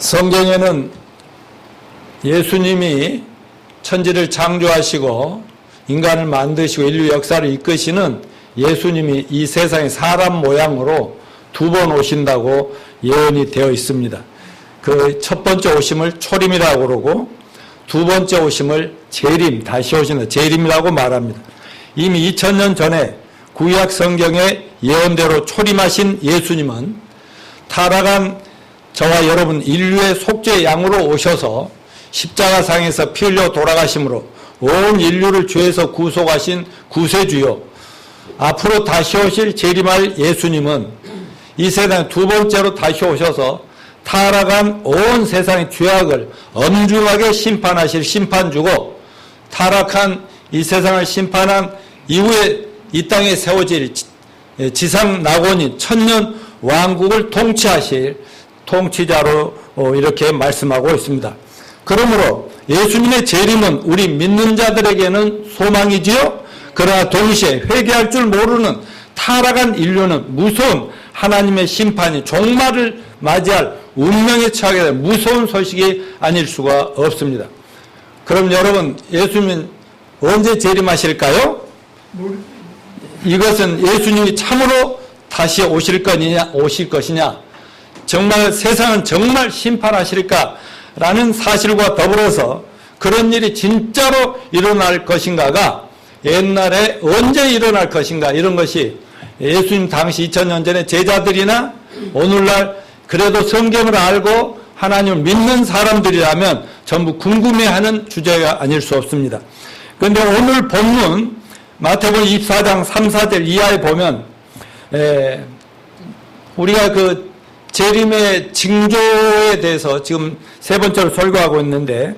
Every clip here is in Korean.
성경에는 예수님이 천지를 창조하시고 인간을 만드시고 인류 역사를 이끄시는 예수님이 이 세상에 사람 모양으로 2번 오신다고 예언이 되어 있습니다. 그 첫 번째 오심을 초림이라고 그러고 두 번째 오심을 재림, 다시 오신다, 재림이라고 말합니다. 이미 2000년 전에 구약 성경의 예언대로 초림하신 예수님은 타락한 저와 여러분 인류의 속죄 양으로 오셔서 십자가상에서 피 흘려 돌아가심으로 온 인류를 죄에서 구속하신 구세주요, 앞으로 다시 오실 재림할 예수님은 이 세상에 두 번째로 다시 오셔서 타락한 온 세상의 죄악을 엄중하게 심판하실 심판주고, 타락한 이 세상을 심판한 이후에 이 땅에 세워질 지상 낙원인 천년 왕국을 통치하실 통치자로 이렇게 말씀하고 있습니다. 그러므로 예수님의 재림은 우리 믿는 자들에게는 소망이지요. 그러나 동시에 회개할 줄 모르는 타락한 인류는 무서운 하나님의 심판이 종말을 맞이할 운명에 처하게 될 무서운 소식이 아닐 수가 없습니다. 그럼 여러분, 예수님은 언제 재림하실까요? 이것은 예수님이 참으로 다시 오실 것이냐, 정말 세상은 정말 심판하실까라는 사실과 더불어서 그런 일이 진짜로 일어날 것인가가 옛날에 언제 일어날 것인가, 이런 것이 예수님 당시 2000년 전에 제자들이나 오늘날 그래도 성경을 알고 하나님을 믿는 사람들이라면 전부 궁금해하는 주제가 아닐 수 없습니다. 그런데 오늘 본문 마태복음 24장 3, 4절 이하에 보면 우리가 그 재림의 징조에 대해서 지금 세 번째로 설교하고 있는데,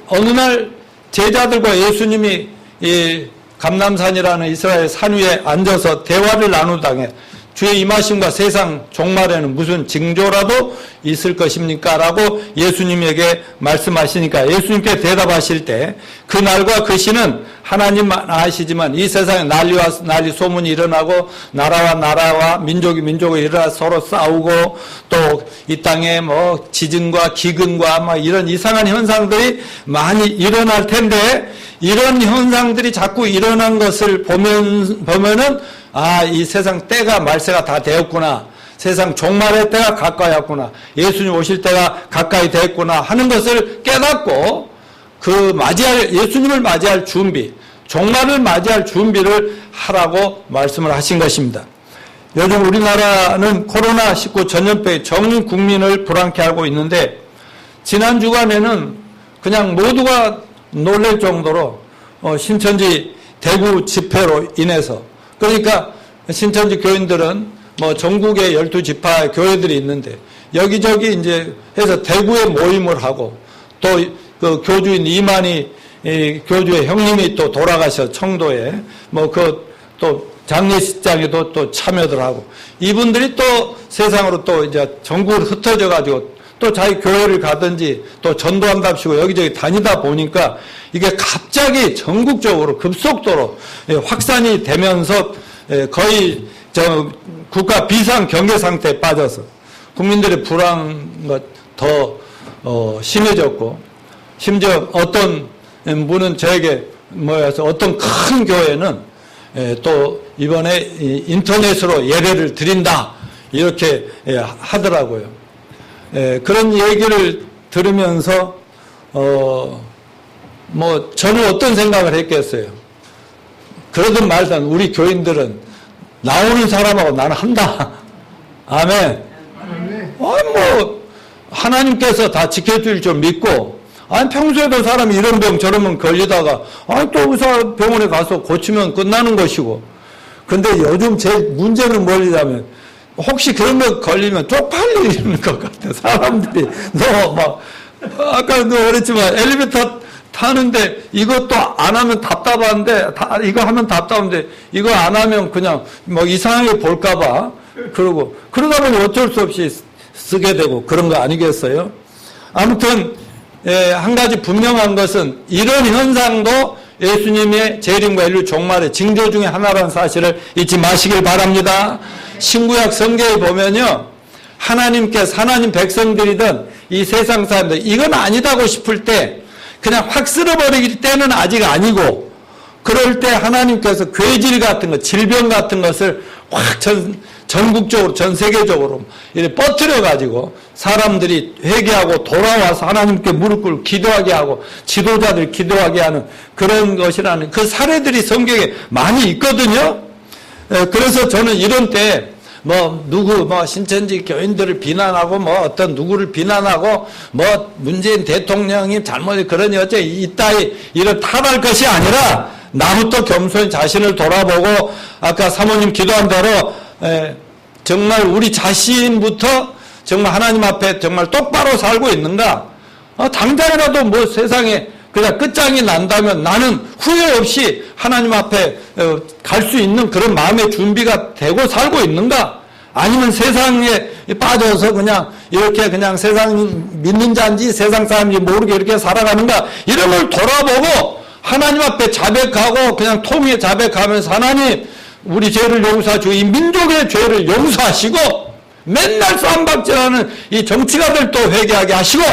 어느 날 제자들과 예수님이 이 감람산이라는 이스라엘 산 위에 앉아서 대화를 나누다가 주의 임하심과 세상 종말에는 무슨 징조라도 있을 것입니까? 라고 예수님에게 말씀하시니까 예수님께 대답하실 때 그 날과 그 시는 하나님만 아시지만 이 세상에 난리와 난리 소문이 일어나고 나라와 나라와 민족이 민족이 일어나 서로 싸우고 또 이 땅에 뭐 지진과 기근과 막 이런 이상한 현상들이 많이 일어날 텐데, 이런 현상들이 자꾸 일어난 것을 보면은 이 세상 때가 말세가 다 되었구나, 세상 종말의 때가 가까이 왔구나, 예수님 오실 때가 가까이 됐구나 하는 것을 깨닫고 예수님을 맞이할 준비, 종말을 맞이할 준비를 하라고 말씀을 하신 것입니다. 요즘 우리나라는 코로나19 전염병이 전 국민을 불안케 하고 있는데, 지난 주간에는 그냥 모두가 놀랄 정도로 신천지 대구 집회로 인해서, 그러니까 신천지 교인들은 뭐 전국에 12지파 교회들이 있는데 여기저기 이제 해서 대구에 모임을 하고, 또 그 교주인 이만희 교주의 형님이 또 돌아가셔 청도에 또 장례식장에도 또 참여들 하고, 이분들이 또 세상으로 또 이제 전국으로 흩어져 가지고 또 자기 교회를 가든지 또 전도한답시고 여기저기 다니다 보니까 이게 갑자기 전국적으로 급속도로 확산이 되면서 거의 국가 비상 경계 상태에 빠져서 국민들의 불안가 더 심해졌고, 심지어 어떤 분은 저에게 어떤 큰 교회는 또 이번에 인터넷으로 예배를 드린다 이렇게 하더라고요. 그런 얘기를 들으면서 저는 어떤 생각을 했겠어요. 그러든 말든 우리 교인들은 나오는 사람하고 나는 한다. 아멘. 하나님께서 다 지켜줄 줄 믿고, 평소에도 사람이 이런 병 저런 병 걸리다가 또 의사 병원에 가서 고치면 끝나는 것이고, 근데 요즘 제 문제는 뭐냐면 혹시 그런 거 걸리면 쪽팔리는 것 같아. 사람들이 너무 아까도 그랬지만 엘리베이터 타는데 이것도 안 하면 답답한데, 이거 하면 답답한데 이거 안 하면 그냥 이상하게 볼까봐 그러다 보니 어쩔 수 없이 쓰게 되고 그런 거 아니겠어요? 아무튼 한 가지 분명한 것은 이런 현상도 예수님의 재림과 인류 종말의 징조 중에 하나라는 사실을 잊지 마시길 바랍니다. 신구약 성경에 보면요, 하나님께서 하나님 백성들이든 이 세상 사람들 이건 아니다고 싶을 때 그냥 확 쓸어버리기 때는 아직 아니고 그럴 때 하나님께서 괴질 같은 것, 질병 같은 것을 확 전국적으로, 전 세계적으로 이렇게 뻗뜨려가지고 사람들이 회개하고 돌아와서 하나님께 무릎 꿇고 기도하게 하고 지도자들 기도하게 하는 그런 것이라는 그 사례들이 성경에 많이 있거든요. 그래서 저는 이런 때 신천지 교인들을 비난하고 어떤 누구를 비난하고 문재인 대통령이 잘못이 그러니 어째 이따위 이런 탓할 것이 아니라 나부터 겸손히 자신을 돌아보고 아까 사모님 기도한 대로 정말 우리 자신부터 정말 하나님 앞에 정말 똑바로 살고 있는가? 당장이라도 세상에 그냥 끝장이 난다면 나는 후회 없이 하나님 앞에 갈 수 있는 그런 마음의 준비가 되고 살고 있는가? 아니면 세상에 빠져서 그냥 이렇게 그냥 세상 믿는 자인지 세상 사람인지 모르게 이렇게 살아가는가? 이런 걸 돌아보고 하나님 앞에 자백하고 그냥 통에 자백하면서 하나님 우리 죄를 용서하시고 이 민족의 죄를 용서하시고 맨날 쌈박질하는 이 정치가들도 회개하게 하시고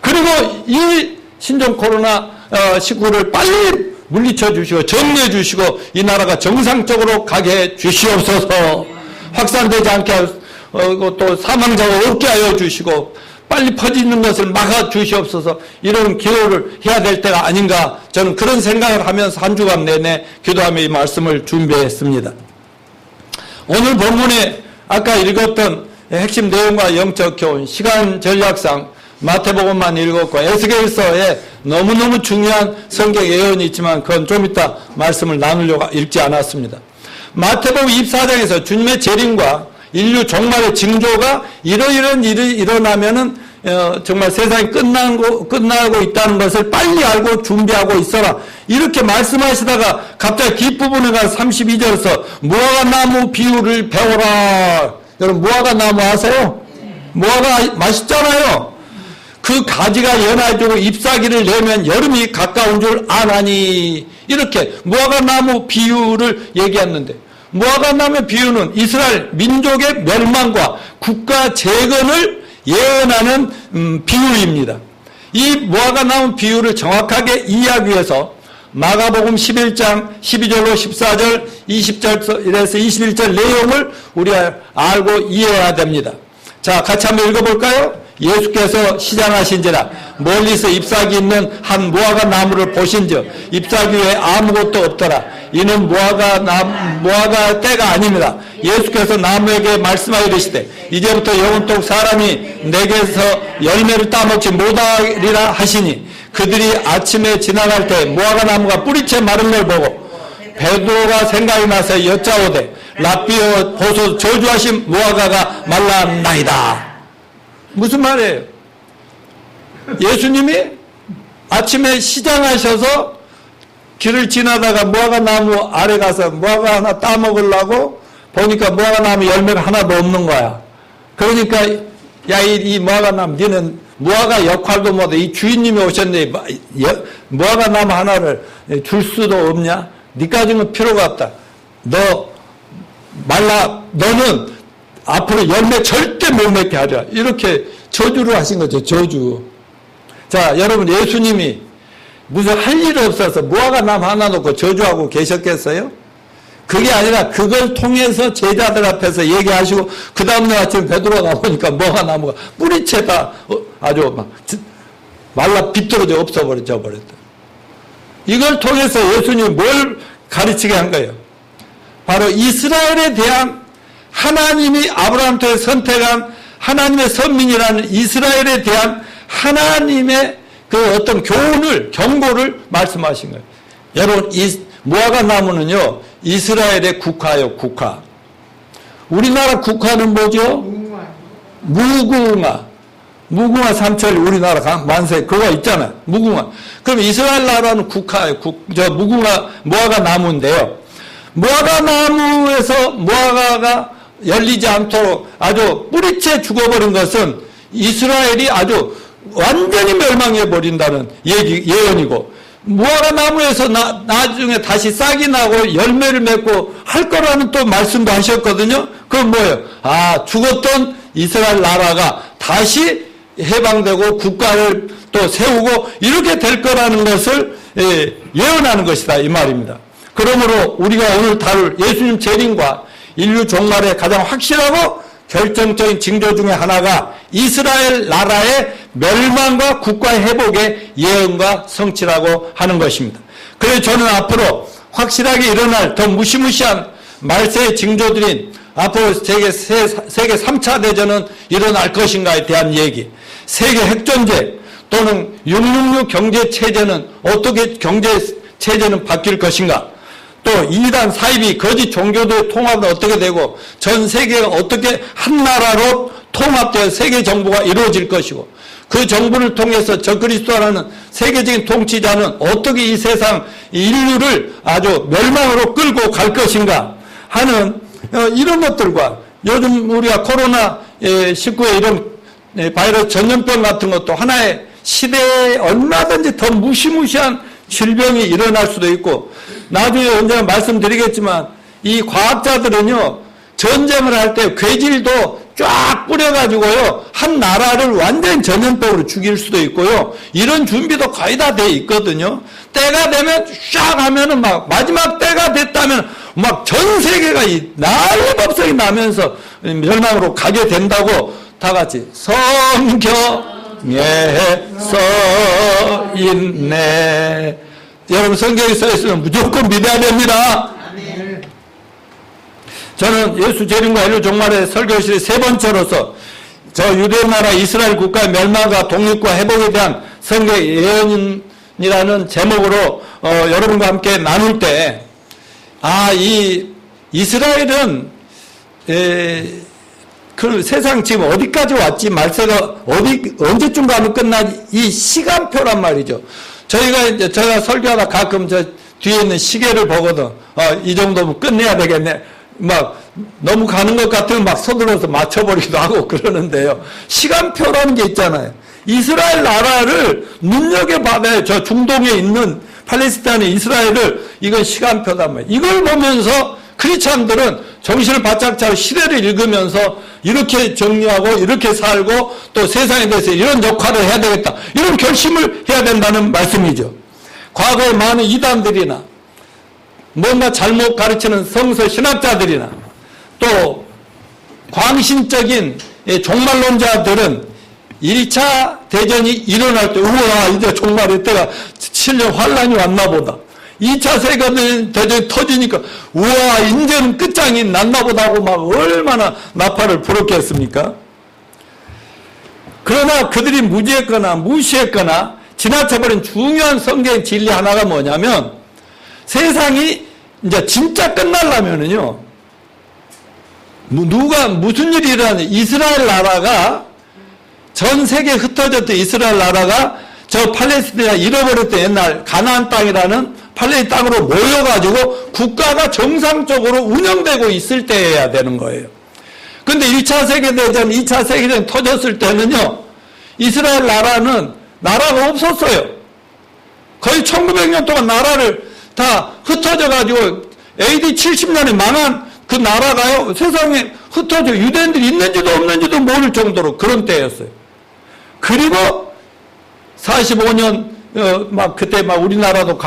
그리고 이 신종 코로나 19를 빨리 물리쳐 주시고 정리해 주시고 이 나라가 정상적으로 가게 해 주시옵소서. 확산되지 않게 하고 또 사망자가 없게 하여 주시고 빨리 퍼지는 것을 막아 주시옵소서. 이런 기도를 해야 될 때가 아닌가 저는 그런 생각을 하면서 한 주간 내내 기도하며 이 말씀을 준비했습니다. 오늘 본문에 아까 읽었던 핵심 내용과 영적 교훈 시간 전략상 마태복음만 읽었고 에스겔서에 너무너무 중요한 성경 예언이 있지만 그건 좀 이따 말씀을 나누려고 읽지 않았습니다. 마태복음 24장에서 주님의 재림과 인류 종말의 징조가 이러이런 일이 일어나면은 정말 세상이 끝나고 있다는 것을 빨리 알고 준비하고 있어라. 이렇게 말씀하시다가 갑자기 뒷부분에 가서 32절에서 무화과 나무 비유를 배워라. 여러분 무화과 나무 아세요? 무화과 맛있잖아요. 그 가지가 연해지고 잎사귀를 내면 여름이 가까운 줄 아나니 이렇게 무화과 나무 비유를 얘기했는데 무화과 나무 비유는 이스라엘 민족의 멸망과 국가 재건을 예언하는 비유입니다. 이 무화과 나무 비유를 정확하게 이해하기 위해서 마가복음 11장 12절로 14절 20절에서 21절 내용을 우리가 알고 이해해야 됩니다. 자, 같이 한번 읽어볼까요? 예수께서 시장하신지라 멀리서 잎사귀 있는 한 무화과 나무를 보신즉 잎사귀 외에 아무것도 없더라. 이는 무화과 때가 아닙니다. 예수께서 나무에게 말씀하여 이르시되 이제부터 영원토록 사람이 내게서 열매를 따먹지 못하리라 하시니 그들이 아침에 지나갈 때 무화과 나무가 뿌리채 마른 걸 보고 베드로가 생각이 나서 여짜오되 랍비여 보소 저주하신 무화과가 말랐나이다. 무슨 말이에요? 예수님이 아침에 시장하셔서 길을 지나다가 무화과 나무 아래 가서 무화과 하나 따먹으려고 보니까 무화과 나무 열매가 하나도 없는 거야. 그러니까 야 이 무화과 나무 너는 무화과 역할도 못해. 이 주인님이 오셨는데 무화과 나무 하나를 줄 수도 없냐? 니까지는 필요가 없다. 너는 앞으로 열매 절대 못 맺게 하자. 이렇게 저주를 하신 거죠. 저주. 자, 여러분 예수님이 무슨 할 일 없어서 무화과 나무 하나 놓고 저주하고 계셨겠어요? 그게 아니라 그걸 통해서 제자들 앞에서 얘기하시고 그 다음날 아침에 베드로가 나오니까 무화과 나무가 뿌리채다 아주 막 말라 비뚤어져 없어버렸다. 이걸 통해서 예수님이 뭘 가르치게 한 거예요? 바로 이스라엘에 대한 하나님이 아브라함 통해 선택한 하나님의 선민이라는 이스라엘에 대한 하나님의 그 어떤 교훈을, 경고를 말씀하신 거예요. 여러분, 이 무화과 나무는요, 이스라엘의 국화예요, 국화. 우리나라 국화는 뭐죠? 무궁화. 무궁화 삼천리 우리나라 만세, 그거 있잖아요. 무궁화. 그럼 이스라엘 나라는 국화예요. 무화과 나무인데요. 무화과 나무에서 무화과가 열리지 않도록 아주 뿌리채 죽어버린 것은 이스라엘이 아주 완전히 멸망해 버린다는 예언이고 무화과 나무에서 나중에 다시 싹이 나고 열매를 맺고 할 거라는 또 말씀도 하셨거든요. 그건 뭐예요? 죽었던 이스라엘 나라가 다시 해방되고 국가를 또 세우고 이렇게 될 거라는 것을 예언하는 것이다 이 말입니다. 그러므로 우리가 오늘 다룰 예수님 재림과 인류 종말의 가장 확실하고 결정적인 징조 중에 하나가 이스라엘 나라의 멸망과 국가 회복의 예언과 성취라고 하는 것입니다. 그래서 저는 앞으로 확실하게 일어날 더 무시무시한 말세의 징조들인 앞으로 세계 3차 대전은 일어날 것인가에 대한 얘기, 세계 핵전쟁 또는 666 경제체제는 어떻게 경제체제는 바뀔 것인가, 또 이단 사이비 거짓 종교도의 통합은 어떻게 되고 전 세계가 어떻게 한 나라로 통합되어 세계 정부가 이루어질 것이고 그 정부를 통해서 적그리스도라는 세계적인 통치자는 어떻게 이 세상 인류를 아주 멸망으로 끌고 갈 것인가 하는 이런 것들과 요즘 우리가 코로나19의 이런 바이러스 전염병 같은 것도 하나의 시대에 얼마든지 더 무시무시한 질병이 일어날 수도 있고 나중에 언젠가 말씀드리겠지만 이 과학자들은요 전쟁을 할 때 괴질도 쫙 뿌려가지고요 한 나라를 완전히 전염병으로 죽일 수도 있고요 이런 준비도 거의 다 돼 있거든요. 때가 되면 쫙 하면은 막 마지막 때가 됐다면 막 전 세계가 이 난리법석이 나면서 멸망으로 가게 된다고 다 같이 성경에 써 있네. 여러분 성경에 써 있으면 무조건 믿어야 됩니다. 저는 예수 재림과 인류 종말의 설교실의 세 번째로서 저 유대 나라 이스라엘 국가의 멸망과 독립과 회복에 대한 성경 예언이라는 제목으로 여러분과 함께 나눌 때 이 이스라엘은 그 세상 지금 어디까지 왔지 말세가 언제쯤 가면 끝나지 이 시간표란 말이죠. 제가 설교하다 가끔 저 뒤에 있는 시계를 보거든. 이 정도면 끝내야 되겠네. 막 너무 가는 것 같으면 막 서둘러서 맞춰버리기도 하고 그러는데요. 시간표라는 게 있잖아요. 이스라엘 나라를 눈여겨봐야 저 중동에 있는 팔레스타인의 이스라엘을 이건 시간표단 말이에요. 이걸 보면서 크리스찬들은 정신을 바짝 차리고 시대를 읽으면서 이렇게 정리하고 이렇게 살고 또 세상에 대해서 이런 역할을 해야 되겠다. 이런 결심을 해야 된다는 말씀이죠. 과거에 많은 이단들이나 뭔가 잘못 가르치는 성서 신학자들이나 또 광신적인 종말론자들은 1차 대전이 일어날 때 우와 이제 종말의 때가 7년 환란이 왔나 보다. 2차 세계대전이 터지니까 우와 이제는 끝장이 났나 보다 하고 막 얼마나 나팔을 불었겠습니까? 그러나 그들이 무지했거나 무시했거나 지나쳐버린 중요한 성경 진리 하나가 뭐냐면 세상이 이제 진짜 끝나려면은요 무슨 일이 일어나냐 이스라엘 나라가 전 세계에 흩어졌던 이스라엘 나라가 저 팔레스티나 잃어버렸던 옛날 가나안 땅이라는 팔레스타인 땅으로 모여가지고 국가가 정상적으로 운영되고 있을 때여야 되는 거예요. 근데 1차 세계대전, 2차 세계대전 터졌을 때는요 이스라엘 나라는 나라가 없었어요. 거의 1900년 동안 나라를 다 흩어져가지고 AD 70년에 망한 그 나라가요 세상에 흩어져 유대인들이 있는지도 없는지도 모를 정도로 그런 때였어요. 그리고 45년 그때 우리나라도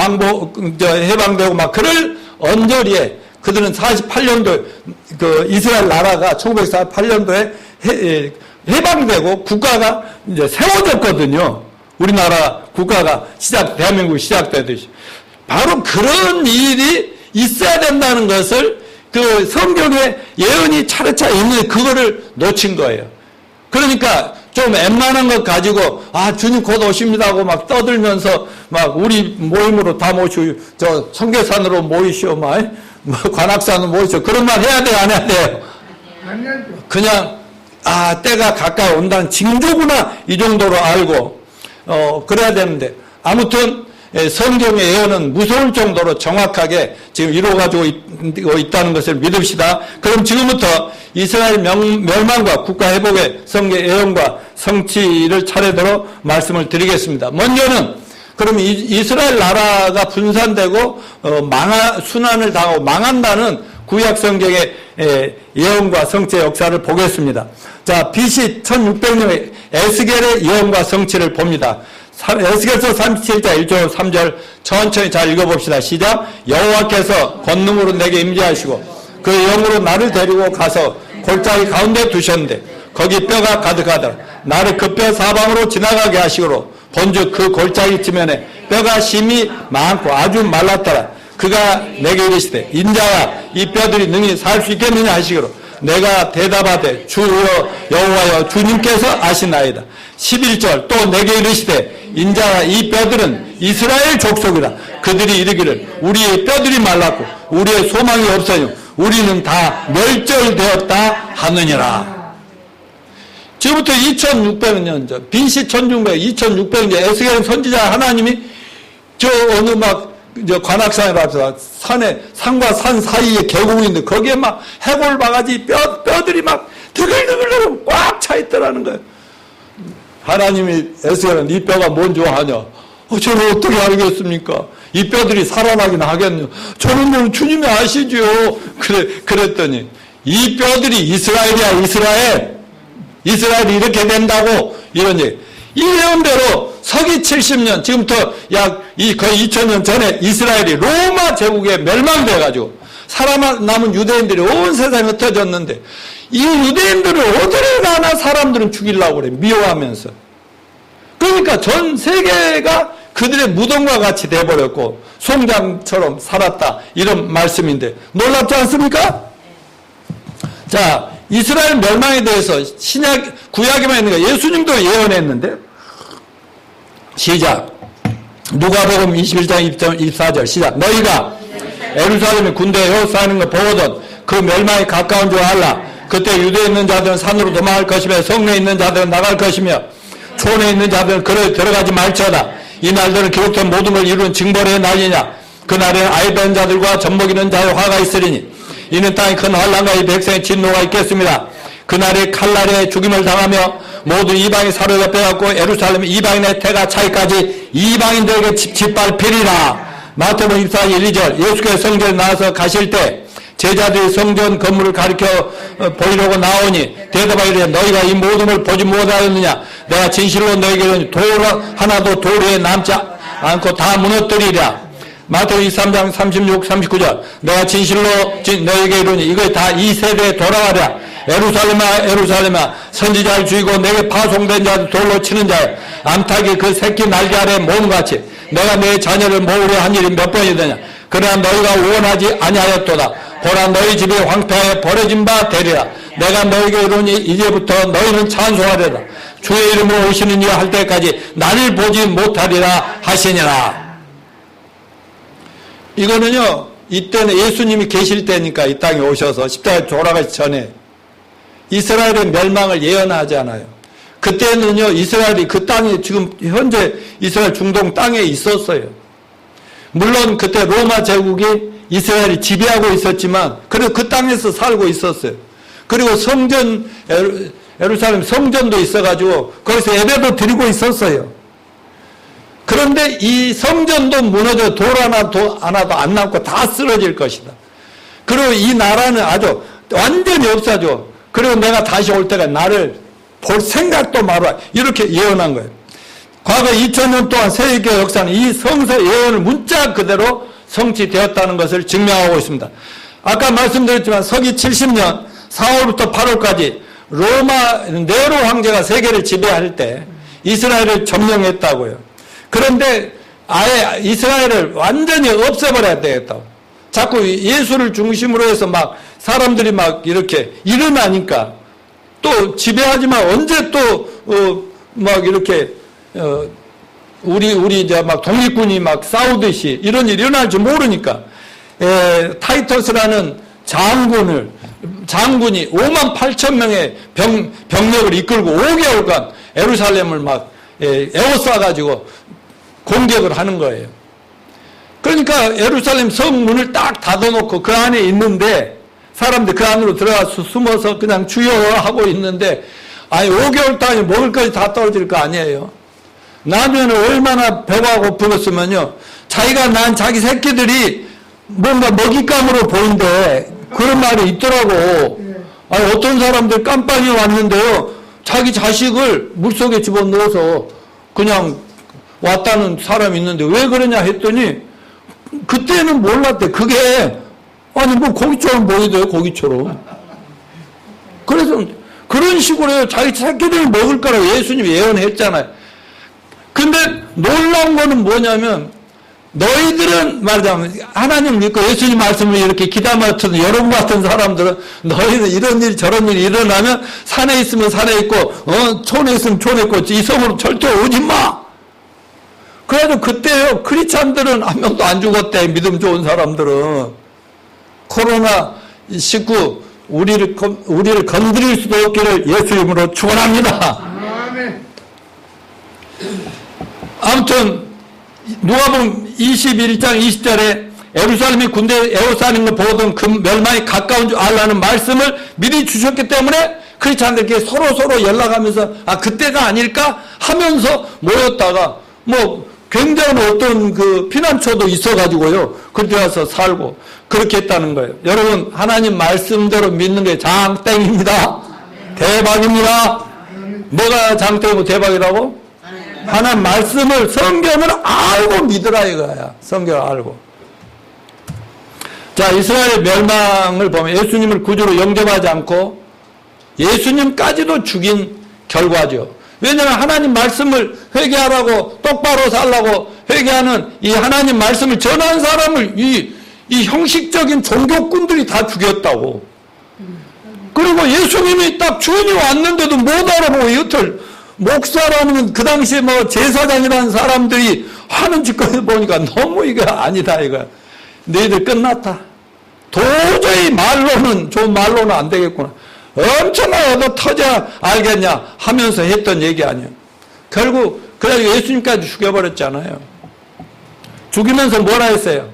해방되고 그럴 언저리에 그들은 48년도에 그 이스라엘 나라가 1948년도에 해방되고 국가가 이제 세워졌거든요. 우리나라 국가가 대한민국이 시작되듯이. 바로 그런 일이 있어야 된다는 것을 그 성경에 예언이 차례차례 있는데 그거를 놓친 거예요. 그러니까 좀 웬만한 것 가지고 주님 곧 오십니다 하고 막 떠들면서 우리 모임으로 다 모시고 저 청계산으로 모이시오 관악산으로 모이시오 그런 말 해야 돼요 안 해야 돼요? 그냥 때가 가까이 온다는 징조구나 이 정도로 알고 그래야 되는데 아무튼 성경의 예언은 무서울 정도로 정확하게 지금 이루어가지고 있다는 것을 믿읍시다. 그럼 지금부터 이스라엘 멸망과 국가 회복의 성경 예언과 성취를 차례대로 말씀을 드리겠습니다. 먼저는 그러면 이스라엘 나라가 분산되고 순환을 당하고 망한다는 구약 성경의 예언과 성취의 역사를 보겠습니다. 자, BC 1600년에 에스겔의 예언과 성취를 봅니다. 에스겔서 37장 1절 3절 천천히 잘 읽어봅시다. 시작. 여호와께서 권능으로 내게 임재하시고 그 영으로 나를 데리고 가서 골짜기 가운데 두셨는데 거기 뼈가 가득하더라. 나를 그 뼈 사방으로 지나가게 하시고 본즉 그 골짜기 지면에 뼈가 심히 많고 아주 말랐더라. 그가 내게 이르시되 인자야 이 뼈들이 능히 살 수 있겠느냐 하시기로 내가 대답하되 주여 여호와여 주님께서 아시나이다. 11절 또 내게 이르시되 인자야 이 뼈들은 이스라엘 족속이라. 그들이 이르기를 우리의 뼈들이 말랐고 우리의 소망이 없어요. 우리는 다 멸절되었다 하느니라. 지금부터 2600년 전, BC 1600년 에스겔 선지자 하나님이 저 어느 관악산에 가서 산과 산 사이에 계곡이 있는데 거기에 막 해골 바가지 뼈들이 막 드글드글 꽉 차 있더라는 거예요. 하나님이 에스겔은 이 뼈가 뭔지 아냐? 저는 어떻게 알겠습니까? 이 뼈들이 살아나긴 하겠네요. 저는 뭐 주님이 아시죠? 그랬더니 이 뼈들이 이스라엘이야, 이스라엘이 이렇게 된다고 이런 얘기. 이 예언대로 서기 70년, 지금부터 거의 2000년 전에 이스라엘이 로마 제국에 멸망돼가지고 살아남은 유대인들이 온 세상에 흩어졌는데 이 유대인들을 어디를 가나 사람들은 죽이려고 그래, 미워하면서. 그러니까 전 세계가 그들의 무덤과 같이 돼버렸고 송장처럼 살았다 이런 말씀인데 놀랍지 않습니까? 자, 이스라엘 멸망에 대해서 구약에만 있는 거 예수님도 예언했는데 시작. 누가복음 21장 24절 시작. 너희가 예루살렘의 군대에 쌓이는 거 보거든 그 멸망이 가까운 줄 알라. 그때 유대에 있는 자들은 산으로 도망할 것이며 성내에 있는 자들은 나갈 것이며 촌에 있는 자들은 그를 들어가지 말지어다. 이 날들은 기록된 모든 걸 이루는 징벌의 날이냐. 그날에는 아이 낳은 자들과 젖먹이는 자의 화가 있으리니 이는 땅에 큰 환난과 이 백성의 진노가 있겠습니다. 그날에 칼날에 죽임을 당하며 모든 이방이 사로잡혀 빼앗고 예루살렘 이방인의 태가 차이까지 이방인들에게 짓밟히리라. 마태복음 24장 1, 2절 예수께서 성전에 나와서 가실 때 제자들이 성전 건물을 가리켜 보이려고 나오니 대답하기를 너희가 이 모든 걸 보지 못하였느냐. 내가 진실로 너희에게 이르노니 돌 하나도 돌 위에 남지 않고 다 무너뜨리리라. 마태복음 23장 36, 39절 내가 진실로 너희에게 이르노니 이거 다 이 세대에 돌아가랴. 예루살렘아 예루살렘아 선지자를 죽이고 내게 파송된 자들 돌로 치는 자여 암탉이 그 새끼 날개 아래 몸같이 내가 내 자녀를 모으려 한 일이 몇 번이더냐. 그러나 너희가 원하지 아니하였도다. 보라 너희 집이 황폐하여 버려진 바 되리라. 내가 너희에게 이르노니 이제부터 너희는 찬송하리라. 주의 이름으로 오시는 이와 할 때까지 나를 보지 못하리라 하시니라. 이거는요 이때는 예수님이 계실 때니까 이 땅에 오셔서 십자가에 돌아가기 전에 이스라엘의 멸망을 예언하잖아요. 그때는요 이스라엘이 그 땅에 지금 현재 이스라엘 중동 땅에 있었어요. 물론 그때 로마 제국이 이스라엘이 지배하고 있었지만 그래도 그 땅에서 살고 있었어요. 그리고 성전 예루살렘 성전도 있어가지고 거기서 예배도 드리고 있었어요. 그런데 이 성전도 무너져 돌 하나도 안 남고 다 쓰러질 것이다. 그리고 이 나라는 아주 완전히 없어져. 그리고 내가 다시 올 때가 나를 볼 생각도 말아. 이렇게 예언한 거예요. 과거 2000년 동안 세계 역사는 이 성서 예언을 문자 그대로 성취되었다는 것을 증명하고 있습니다. 아까 말씀드렸지만 서기 70년 4월부터 8월까지 로마 네로 황제가 세계를 지배할 때 이스라엘을 점령했다고요. 그런데 아예 이스라엘을 완전히 없애버려야 되겠다고. 자꾸 예수를 중심으로 해서 막 사람들이 막 이렇게 일어나니까 또 지배하지만 언제 또 막 이렇게 우리 이제 막 독립군이 막 싸우듯이 이런 일이 일어날 줄 모르니까 타이터스라는 장군이 5만 8천 명의 병력을 이끌고 5개월간 예루살렘을 막 에워싸가지고 공격을 하는 거예요. 그러니까 예루살렘 성문을 딱 닫아놓고 그 안에 있는데 사람들 그 안으로 들어가서 숨어서 그냥 주여 하고 있는데 아니 5개월 동안 먹을 것이 다 떨어질 거 아니에요. 나중에는 얼마나 배가 고프겠으면요. 자기가 낳은 자기 새끼들이 뭔가 먹잇감으로 보인대. 그런 말이 있더라고. 아니, 어떤 사람들 깜빵이 왔는데요. 자기 자식을 물속에 집어넣어서 그냥 왔다는 사람이 있는데 왜 그러냐 했더니 그때는 몰랐대. 그게 아니 뭐 고기처럼 보이대요. 고기처럼. 그래서 그런 식으로 해요. 자기 새끼들이 먹을 거라고 예수님이 예언했잖아요. 근데 놀라운 거는 뭐냐면 너희들은 말하자면 하나님 믿고 예수님 말씀을 이렇게 기다 맡은 여러분 같은 사람들은 너희는 이런 일 저런 일이 일어나면 산에 있으면 산에 있고 촌에 있으면 촌에 있고 이 섬으로 절대 오지 마. 그래도 그때요 크리스찬들은 한 명도 안 죽었대. 믿음 좋은 사람들은. 코로나19 우리를 건드릴 수도 없기를 예수 이름으로 축원합니다. 아무튼 누가복음 21장 20절에 예루살렘이 군대 에워싸는 걸 보던 그 멸망이 가까운 줄 알라는 말씀을 미리 주셨기 때문에 크리스찬들께 서로 연락하면서 그때가 아닐까 하면서 모였다가 뭐 굉장한 어떤 그 피난처도 있어가지고요. 그렇게 와서 살고 그렇게 했다는 거예요. 여러분 하나님 말씀대로 믿는 게 장땡입니다. 대박입니다. 뭐가 장땡이고 대박이라고? 하나님 말씀을 성경을 알고 믿으라 이거야. 성경을 알고. 자, 이스라엘의 멸망을 보면 예수님을 구주로 영접하지 않고 예수님까지도 죽인 결과죠. 왜냐하면 하나님 말씀을 회개하라고 똑바로 살라고 회개하는 이 하나님 말씀을 전한 사람을 이 형식적인 종교꾼들이 다 죽였다고. 그리고 예수님이 딱 주인이 왔는데도 못 알아보고 이틀 목사라는 그 당시에 뭐 제사장이라는 사람들이 하는 짓거리 보니까 너무 이거 아니다 이거. 너희들 끝났다. 도저히 말로는 좋은 말로는 안 되겠구나. 엄청나게 얻어 터져 알겠냐 하면서 했던 얘기 아니에요. 결국 그래가지고 예수님까지 죽여버렸잖아요. 죽이면서 뭐라 했어요?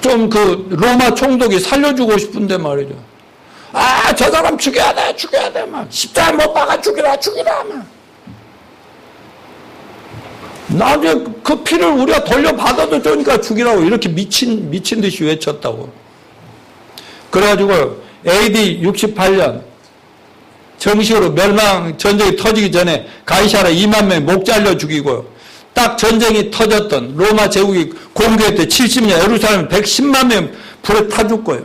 좀 그 로마 총독이 살려주고 싶은데 말이죠. 저 사람 죽여야 돼 막 십자가 못 박아 죽이라 막. 나중에 그 피를 우리가 돌려받아도 좋으니까 죽이라고 이렇게 미친 듯이 외쳤다고. 그래가지고 AD 68년 정식으로 멸망 전쟁이 터지기 전에 가이사라 2만 명이 목 잘려 죽이고 딱 전쟁이 터졌던 로마 제국이 공격할 때 70년 예루살렘 110만 명 불에 타 죽고요.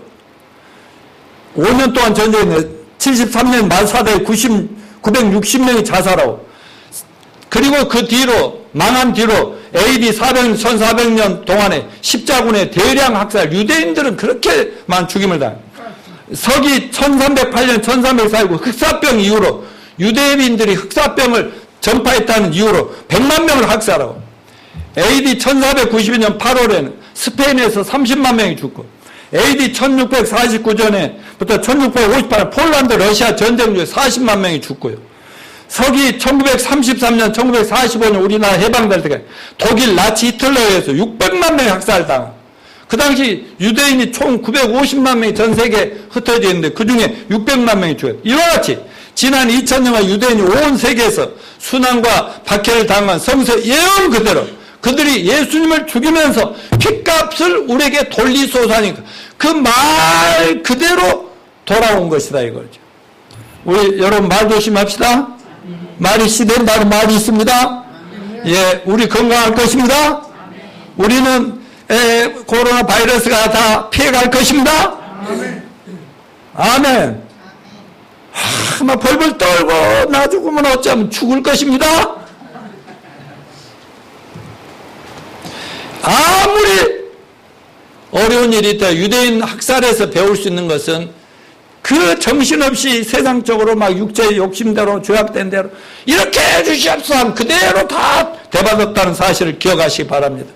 5년 동안 전쟁에 73년 말사대에 960명이 자살하고 그리고 그 뒤로 망한 뒤로 AD 1400년 동안에 십자군의 대량 학살 유대인들은 그렇게만 죽임을 당해요. 서기 1308년 1349 흑사병 이후로 유대인들이 흑사병을 전파했다는 이유로 100만 명을 학살하고 AD 1492년 8월에는 스페인에서 30만 명이 죽고 AD 1649년부터 1658년 폴란드 러시아 전쟁 중에 40만 명이 죽고요. 서기 1933년 1945년 우리나라 해방될 때까지 독일 나치 히틀러에 의해서 600만 명이 학살당하고 그 당시 유대인이 총 950만 명이 전 세계에 흩어져 있는데 그 중에 600만 명이 죽었어요. 이와 같이 지난 2000년간 유대인이 온 세계에서 순환과 박해를 당한 성서 예언 그대로 그들이 예수님을 죽이면서 핏값을 우리에게 돌리소서하니까 그 말 그대로 돌아온 것이다 이거죠. 우리 여러분 말 조심합시다. 말이 시된다는 말이 있습니다. 예, 우리 건강할 것입니다. 우리는 코로나 바이러스가 다 피해갈 것입니다. 아멘. 막 벌벌 떨고 나 죽으면 어쩌면 죽을 것입니다. 아무리 어려운 일이 있다 유대인 학살에서 배울 수 있는 것은 그 정신없이 세상적으로 막 육체의 욕심대로 조약된 대로 이렇게 해주시옵소서 하면 그대로 다 대받았다는 사실을 기억하시기 바랍니다.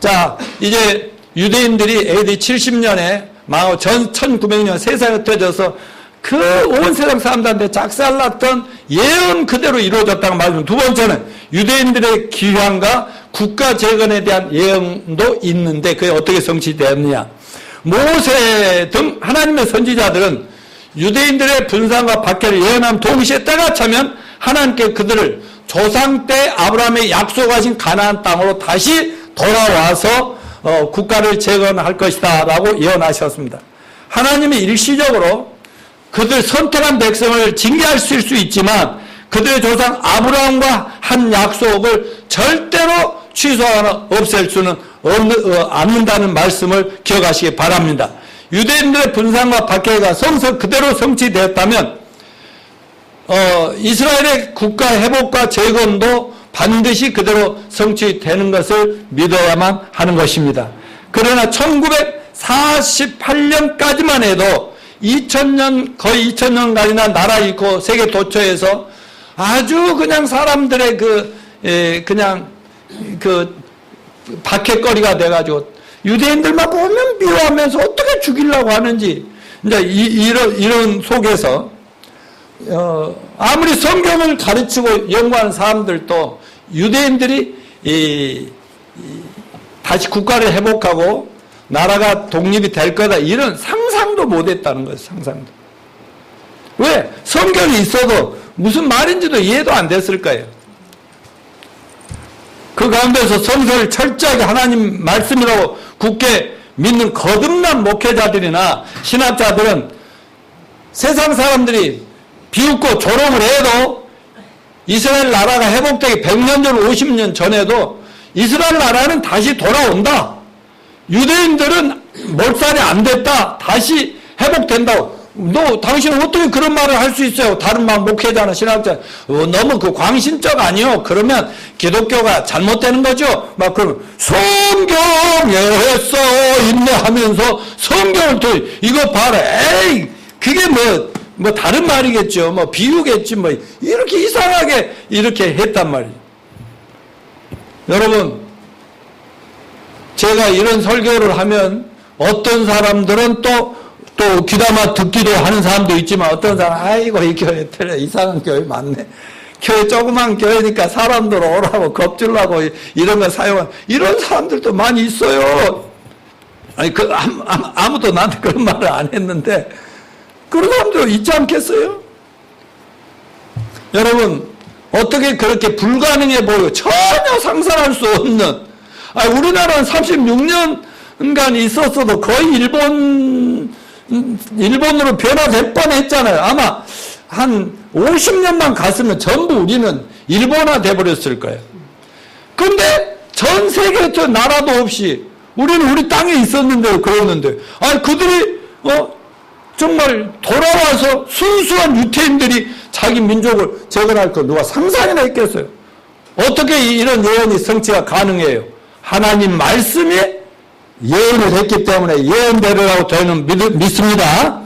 자, 이제 유대인들이 AD 70년에 망하고 1900년 세상에 흩어져서 그 온 세상 사람들한테 작살났던 예언 그대로 이루어졌다고 말합니다. 두 번째는 유대인들의 기환과 국가 재건에 대한 예언도 있는데 그게 어떻게 성취되었느냐. 모세 등 하나님의 선지자들은 유대인들의 분산과 박해를 예언하면 동시에 따라차면 하나님께 그들을 조상 때 아브라함의 약속하신 가나안 땅으로 다시 돌아와서 국가를 재건할 것이다 라고 예언하셨습니다. 하나님이 일시적으로 그들 선택한 백성을 징계하실 수 있지만 그들의 조상 아브라함과 한 약속을 절대로 취소하거나 없앨 수는 않는다는 말씀을 기억하시기 바랍니다. 유대인들의 분산과 박해가 그대로 성취되었다면 이스라엘의 국가 회복과 재건도 반드시 그대로 성취되는 것을 믿어야만 하는 것입니다. 그러나 1948년까지만 해도 2000년, 거의 2000년간이나 나라 잃고 세계 도처에서 아주 그냥 사람들의 그냥 박해거리가 돼가지고 유대인들만 보면 미워하면서 어떻게 죽이려고 하는지, 이제 이런 속에서 아무리 성경을 가르치고 연구하는 사람들도 유대인들이 다시 국가를 회복하고 나라가 독립이 될 거다 이런 상상도 못했다는 거예요. 상상도. 왜? 성경이 있어도 무슨 말인지도 이해도 안 됐을 거예요. 그 가운데서 성서를 철저하게 하나님 말씀이라고 굳게 믿는 거듭난 목회자들이나 신학자들은 세상 사람들이 비웃고 조롱을 해도 이스라엘 나라가 회복되기 100년 전, 50년 전에도 이스라엘 나라는 다시 돌아온다. 유대인들은 몰살이 안 됐다. 다시 회복된다고. 당신은 어떻게 그런 말을 할 수 있어요? 다른 목회자나 신학자. 너무 광신적 아니요. 그러면 기독교가 잘못되는 거죠. 그럼 성경에 써 있네 하면서 성경을 또 이거 봐라. 에이, 그게 뭐 다른 말이겠죠. 비유겠지. 이렇게 이상하게 이렇게 했단 말이에요. 여러분, 제가 이런 설교를 하면 어떤 사람들은 또 귀담아 듣기도 하는 사람도 있지만 어떤 사람 아이고 이 교회 이상한 교회 많네. 교회 조그만 교회니까 사람들 오라고 겁주려고 이런 거 사용한 이런 사람들도 많이 있어요. 아니 아무도 나한테 그런 말을 안 했는데 그런 사람도 있지 않겠어요? 여러분 어떻게 그렇게 불가능해 보이고 전혀 상상할 수 없는 우리나라는 36년간 있었어도 거의 일본으로 변화될 뻔했잖아요. 아마 한 50년만 갔으면 전부 우리는 일본화 돼버렸을 거예요. 근데 전 세계 저 나라도 없이 우리는 우리 땅에 있었는데 그러는데 그들이 정말 돌아와서 순수한 유태인들이 자기 민족을 재건할 거 누가 상상이나 했겠어요? 어떻게 이런 예언이 성취가 가능해요? 하나님 말씀이 예언을 했기 때문에 예언대로라고 저희는 믿습니다.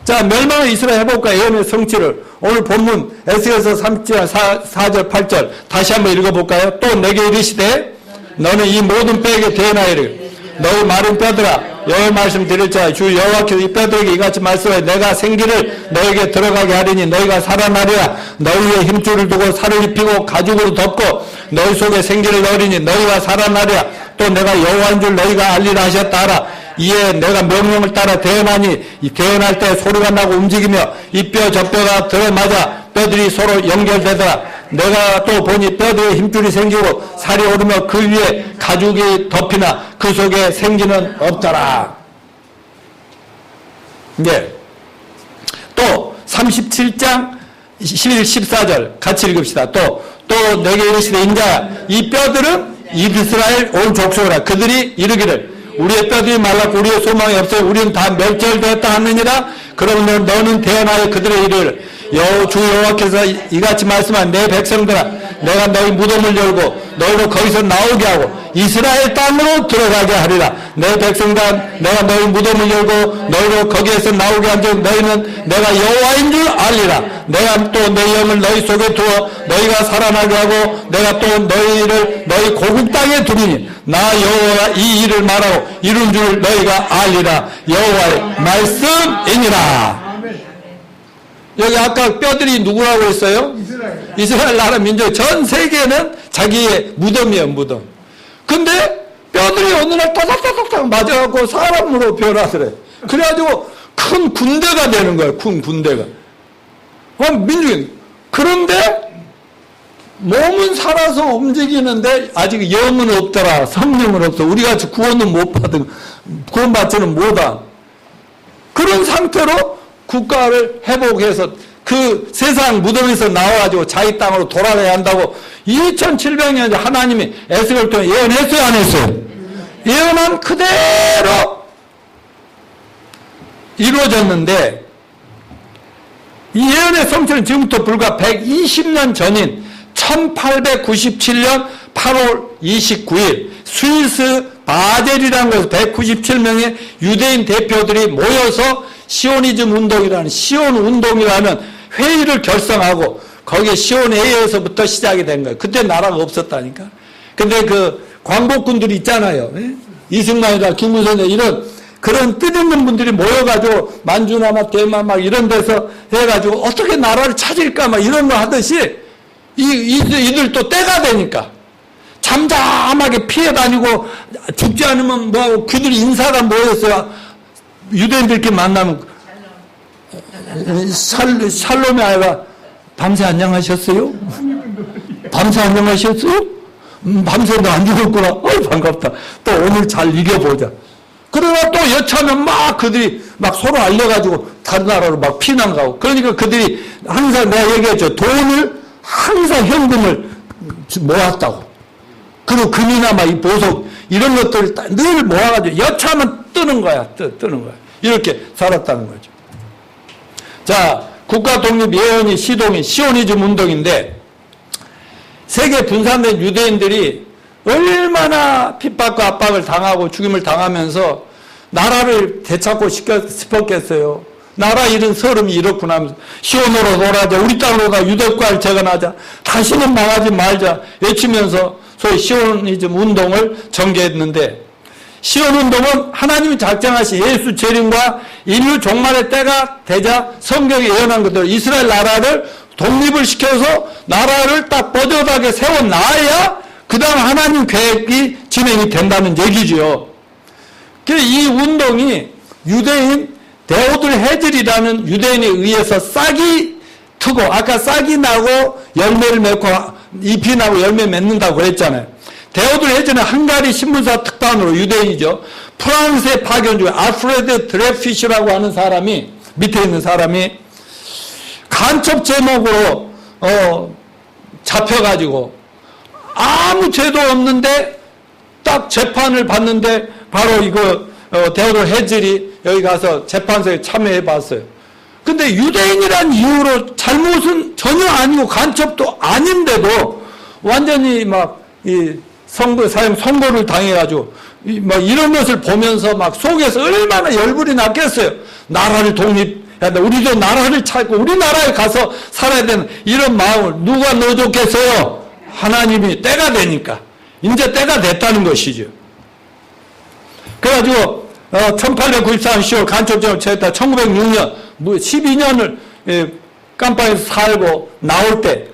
자, 멸망의 이스라엘 회복과 예언의 성취를 오늘 본문 에스겔서 3장 4절 8절 다시 한번 읽어볼까요? 또 내게 이르시되 너는 이 모든 뼈에게 대언하이를 너희 마른 뼈들아 여호와의 말씀 드릴 자 주 여호와께서 이 뼈들에게 이같이 말씀하여 내가 생기를 너에게 들어가게 하리니 너희가 살아나리라. 너희의 힘줄을 두고 살을 입히고 가죽으로 덮고 너희 속에 생기를 넣으리니 너희가 살아나리라. 또 내가 여호와인 줄 너희가 알리라 하셨다 하라. 이에 내가 명령을 따라 대언하니 이 대언할 때 소리가 나고 움직이며 이 뼈 저 뼈가 들어맞아 뼈들이 서로 연결되더라. 내가 또 보니 뼈들에 힘줄이 생기고 살이 오르며 그 위에 가죽이 덮이나 그 속에 생기는 없더라. 네. 또 37장 11, 14절 같이 읽읍시다. 또 내게 이르시되 인자야 이 뼈들은 이스라엘 온 족속이라. 그들이 이르기를 우리의 뼈들이 말랐고 우리의 소망이 없어요. 우리는 다 멸절되었다 하느니라. 그러면 너는 대언하여 그들의 이르기를 주 여호와께서 이같이 말씀한 내 백성들아 내가 너희 무덤을 열고 너희를 거기서 나오게 하고 이스라엘 땅으로 들어가게 하리라. 내 백성들 내가 너희 무덤을 열고 너희를 거기에서 나오게 한즉 너희는 내가 여호와인 줄 알리라. 내가 또 내 영을 너희 속에 두어 너희가 살아나게 하고 내가 또 너희를 너희 고국 땅에 두리니 나 여호와가 이 일을 말하고 이룬 줄 너희가 알리라. 여호와의 말씀이니라. 여기 아까 뼈들이 누구라고 했어요? 이스라엘 나라 민족 전 세계는 자기의 무덤이에요. 무덤. 근데 뼈들이 어느 날 따닥따닥 맞아갖고 사람으로 변하더래. 그래가지고 큰 군대가 되는 거예요. 큰 군대가. 민족이. 그런데 몸은 살아서 움직이는데 아직 영은 없더라. 성령은 없어. 우리같이 구원은 못 받은, 구원받지는 못한. 그런 상태로 국가를 회복해서 그 세상 무덤에서 나와가지고 자기 땅으로 돌아가야 한다고 2700년 하나님이 에스겔을 통해 예언했어요, 안 했어요? 예언한 그대로 이루어졌는데, 이 예언의 성취는 지금부터 불과 120년 전인 1897년 8월 29일 스위스 바젤이라는 곳에서 197명의 유대인 대표들이 모여서 시오니즘 운동이라는 시온 운동이라는 회의를 결성하고 거기에 시온회의에서부터 시작이 된 거예요. 그때 나라가 없었다니까. 근데 그 광복군들이 있잖아요. 이승만이나 김무선이나 이런 그런 뜻있는 분들이 모여가지고 만주나 대만 막 이런 데서 해가지고 어떻게 나라를 찾을까 막 이런 거 하듯이 이들도 때가 되니까 잠잠하게 피해 다니고 죽지 않으면 뭐 그들 인사가 뭐였어요? 유대인들끼리 만나면 샬롬이 아이가 밤새 안녕하셨어요? 밤새 안녕하셨어요? 밤새 너 안 죽었구나. 어이 반갑다. 또 오늘 잘 이겨보자. 그러나 또 여차하면 막 그들이 막 서로 알려가지고 다른 나라로 막 피난 가고. 그러니까 그들이 항상 내가 얘기했죠. 돈을 항상 현금을 모았다고. 그리고 금이나 막 이 보석 이런 것들을 늘 모아가지고 여차하면 뜨는 거야. 뜨는 거야. 이렇게 살았다는 거죠. 자, 국가 독립 예언이 시동이 시오니즘 운동인데 세계 분산된 유대인들이 얼마나 핍박과 압박을 당하고 죽임을 당하면서 나라를 되찾고 싶었겠어요. 나라 잃은 서름이 이렇구나 하면서 시온으로 돌아가자. 우리 땅으로 가. 유대국가를 재건하자. 다시는 망하지 말자. 외치면서 소위 시오니즘 운동을 전개했는데 시온 운동은 하나님이 작정하신 예수 재림과 인류 종말의 때가 되자 성경에 예언한 것대로 이스라엘 나라를 독립을 시켜서 나라를 딱 뻗어나게 세워놔야 그 다음 하나님 계획이 진행이 된다는 얘기죠. 이 운동이 유대인 데오들 헤즐이라는 유대인에 의해서 싹이 트고 아까 싹이 나고 열매를 맺고 잎이 나고 열매 맺는다고 그랬잖아요. 데오들 헤즐은 헝가리 신문사 특파원으로 유대인이죠. 프랑스의 파견 중에 알프레드 드레피시라고 하는 사람이 밑에 있는 사람이 간첩 제목으로 잡혀가지고 아무 죄도 없는데 딱 재판을 받는데 바로 이거 데오들 헤즐이 여기 가서 재판소에 참여해 봤어요. 근데 유대인이란 이유로 잘못은 전혀 아니고 간첩도 아닌데도 완전히 막 이 선고를 당해가지고 막 이런 것을 보면서 막 속에서 얼마나 열불이 났겠어요. 나라를 독립해야 돼. 우리도 나라를 찾고 우리나라에 가서 살아야 되는 이런 마음을 누가 넣어줬겠어요? 하나님이 때가 되니까. 이제 때가 됐다는 것이죠. 그래가지고 1894년 10월 간첩정을 처했다. 1906년 12년을 깜빵에서 살고 나올 때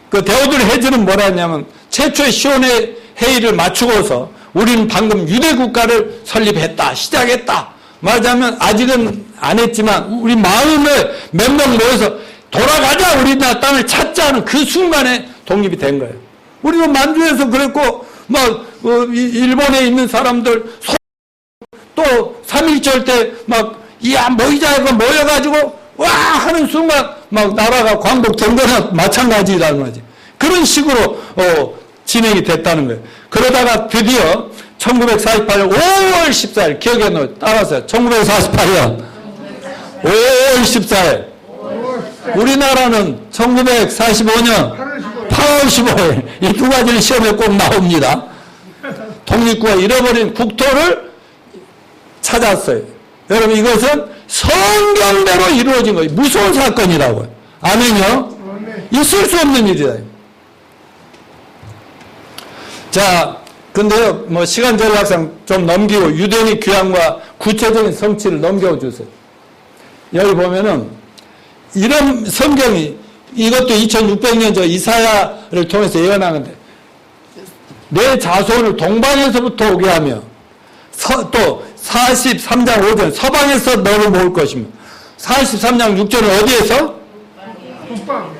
그 데오들 헤즐은 뭐라 했냐면 최초의 시온의 회의를 마치고서 우리는 방금 유대 국가를 설립했다. 시작했다. 말하자면 아직은 안 했지만 우리 마음에 몇 명 모여서 돌아가자. 우리나라 땅을 찾자는 그 순간에 독립이 된 거예요. 우리가 만주에서 그랬고 막 일본에 있는 사람들 또 3.1절 때 막 야 모이자고 모여가지고 와 하는 순간 막 나라가 광복된 거나 마찬가지라는 거지. 그런 식으로 진행이 됐다는 거예요. 그러다가 드디어 1948년 5월 14일 기억에 따라서 1948년 5월 14일 우리나라는 1945년 8월 15일 이 두 가지를 시험에 꼭 나옵니다. 독립국가 잃어버린 국토를 찾았어요. 여러분 이것은 성경대로 이루어진 거예요. 무서운 사건이라고요. 아멘요? 있을 수 없는 일이다. 자, 근데요, 뭐 시간 전략상 좀 넘기고 유대인의 귀환과 구체적인 성취를 넘겨주세요. 여기 보면은 이런 성경이 이것도 2600년 저 이사야를 통해서 예언하는데 내 자손을 동방에서부터 오게 하며 또 43장 5절 서방에서 너를 모을 것이며 43장 6절은 어디에서?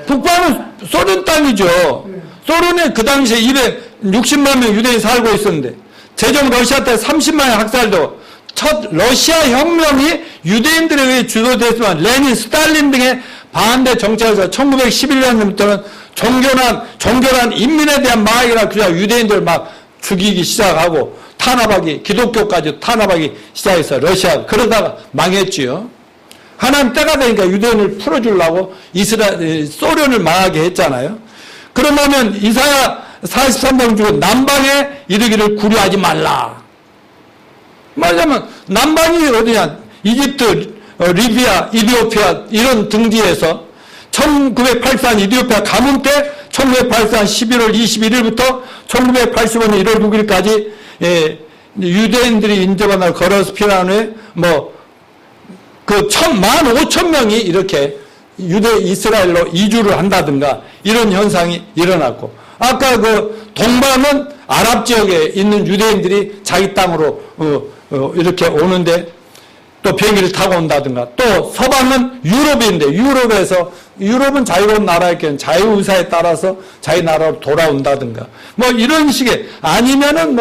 북방은 소련 땅이죠. 소련에 그 당시에 260만 명 유대인이 살고 있었는데 제정 러시아 때 30만의 학살도 첫 러시아 혁명이 유대인들에 의해 주도됐지만 레닌, 스탈린 등의 반대 정책에서 1911년부터는 종교란 인민에 대한 마약이라 그냥 유대인들 막 죽이기 시작하고 탄압하기, 기독교까지 탄압하기 시작해서 러시아 그러다가 망했지요. 하나님 때가 되니까 유대인을 풀어주려고 소련을 망하게 했잖아요. 그러면 이사야 43장 중에 남방에 이르기를 구려하지 말라. 말하자면 남방이 어디냐? 이집트, 리비아, 이디오피아 이런 등지에서 1984년 이디오피아 가뭄 때 1984년 11월 21일부터 1985년 1월 6일까지 유대인들이 인접한 날 걸어서 피난 후에 그 15,000명이 이렇게 이스라엘로 이주를 한다든가 이런 현상이 일어났고, 아까 그 동방은 아랍 지역에 있는 유대인들이 자기 땅으로 이렇게 오는데 또 비행기를 타고 온다든가, 또 서방은 유럽인데 유럽은 자유로운 나라였기 때문에 자유의사에 따라서 자기 나라로 돌아온다든가 이런 식의, 아니면은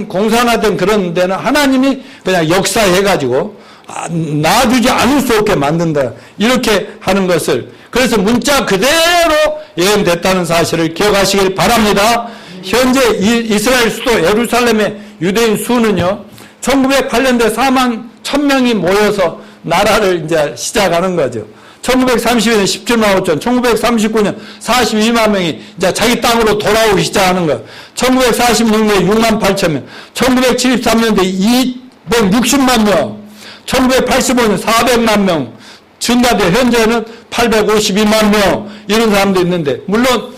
공산화된 그런 데는 하나님이 그냥 역사해가지고 놔주지 않을 수 없게 만든다, 이렇게 하는 것을, 그래서 문자 그대로 예언됐다는 사실을 기억하시길 바랍니다. 현재 이스라엘 수도 예루살렘의 유대인 수는요 1908년도에 4만 1,000명이 모여서 나라를 이제 시작하는 거죠. 1932년 17만 5천, 1939년 42만 명이 이제 자기 땅으로 돌아오기 시작하는 거. 1946년에 6만 8천 명, 1973년도에 260만 명, 1985년 400만 명 증가돼 현재는 852만 명 이런 사람도 있는데, 물론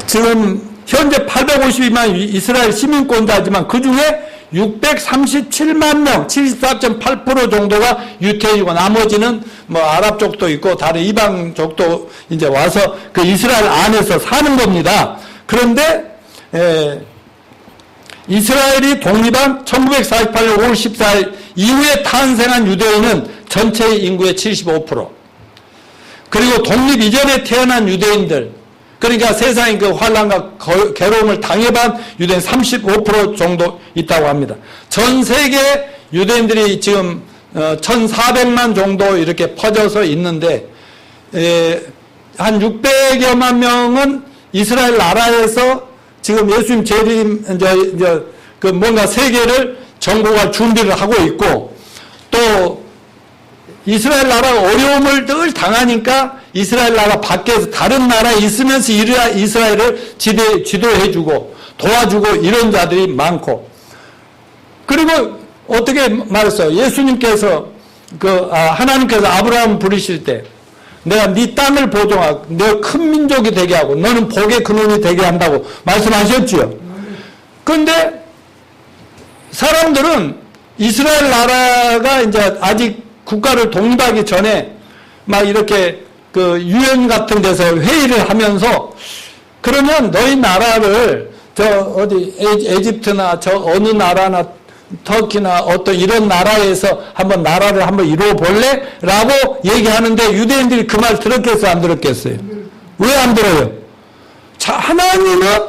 지금 현재 852만 이스라엘 시민권자지만 그 중에 637만 명, 74.8% 정도가 유태인이고, 나머지는 아랍 쪽도 있고 다른 이방 쪽도 이제 와서 그 이스라엘 안에서 사는 겁니다. 그런데 이스라엘이 독립한 1948년 5월 14일 이후에 탄생한 유대인은 전체 인구의 75%. 그리고 독립 이전에 태어난 유대인들, 그러니까 세상의 그 환란과 괴로움을 당해본 유대인 35% 정도 있다고 합니다. 전 세계 유대인들이 지금 1,400만 정도 이렇게 퍼져서 있는데, 한 600여만 명은 이스라엘 나라에서 지금 예수님 재림 그 뭔가 세계를 정복할 준비를 하고 있고, 또 이스라엘 나라가 어려움을 늘 당하니까 이스라엘 나라 밖에서 다른 나라에 있으면서 이스라엘을 지도해주고 도와주고 이런 자들이 많고, 그리고 어떻게 말했어요? 예수님께서 하나님께서 아브라함 부르실 때 내가 네 땅을 보존하고 내가 큰 민족이 되게 하고 너는 복의 근원이 되게 한다고 말씀하셨지요. 그런데 사람들은 이스라엘 나라가 이제 아직 국가를 독립하기 전에 막 이렇게 그 유엔 같은 데서 회의를 하면서, 그러면 너희 나라를 에집트나 어느 나라나 터키나 어떤 이런 나라에서 나라를 한번 이루어 볼래? 라고 얘기하는데 유대인들이 그 말 들었겠어요? 안 들었겠어요? 왜 안 들어요? 자, 하나님은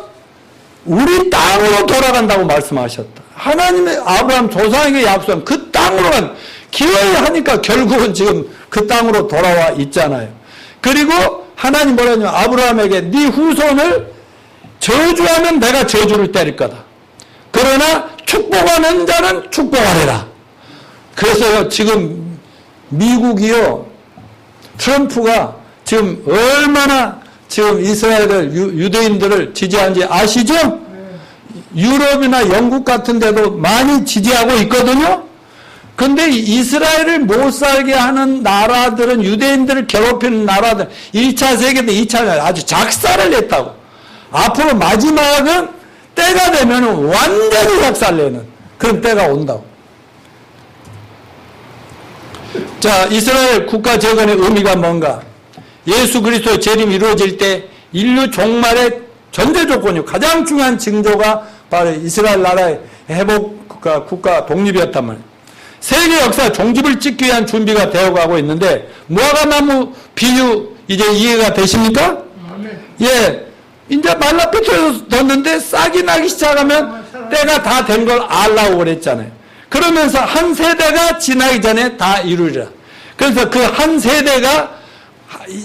우리 땅으로 돌아간다고 말씀하셨다. 하나님의 아브라함 조상에게 약속한 그 땅으로만 기어이 하니까 결국은 지금 그 땅으로 돌아와 있잖아요. 그리고 하나님 뭐라 하냐면 아브라함에게 네 후손을 저주하면 내가 저주를 때릴 거다. 그러나 축복하는 자는 축복하리라. 그래서 지금 미국이요, 트럼프가 지금 얼마나 지금 이스라엘을 유대인들을 지지하는지 아시죠? 유럽이나 영국 같은 데도 많이 지지하고 있거든요. 그런데 이스라엘을 못 살게 하는 나라들은, 유대인들을 괴롭히는 나라들, 1차 세계대 2차 아주 작살을 냈다고. 앞으로 마지막은 때가 되면 완전히 작살내는 그런 때가 온다고. 자, 이스라엘 국가 재건의 의미가 뭔가? 예수 그리스도의 재림이 이루어질 때 인류 종말의 전제 조건이 가장 중요한 징조가 바로 이스라엘 나라의 회복 국가 독립이었단 말이에요. 세계 역사 종집을 찍기 위한 준비가 되어가고 있는데 무화과나무 비유 이제 이해가 되십니까? 예, 이제 말라비틀에서 넣는데 싹이 나기 시작하면 때가 다 된 걸 알라고 그랬잖아요. 그러면서 한 세대가 지나기 전에 다 이루리라. 그래서 그 한 세대가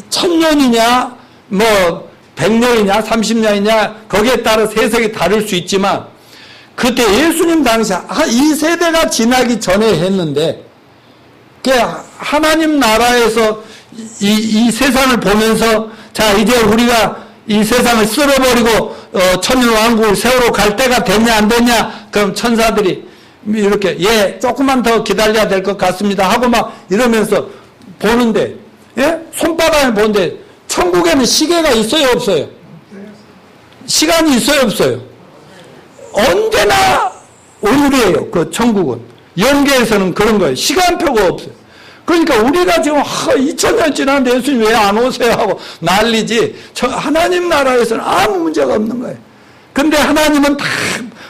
1000년이냐 뭐 100년이냐 30년이냐 거기에 따라 해석이 다를 수 있지만 그때 예수님 당시 이 세대가 지나기 전에 했는데 하나님 나라에서 이 세상을 보면서 자 이제 우리가 이 세상을 쓸어버리고 천년왕국을 세우러 갈 때가 됐냐 안 됐냐 그럼 천사들이 이렇게 예 조금만 더 기다려야 될 것 같습니다 하고 막 이러면서 보는데 예? 손바닥을 보는데 천국에는 시계가 있어요 없어요? 시간이 있어요 없어요? 언제나 오늘이에요. 그 천국은. 영계에서는 그런 거예요. 시간표가 없어요. 그러니까 우리가 지금 2000년 지났는데 예수님 왜 안 오세요 하고 난리지 하나님 나라에서는 아무 문제가 없는 거예요. 근데 하나님은 다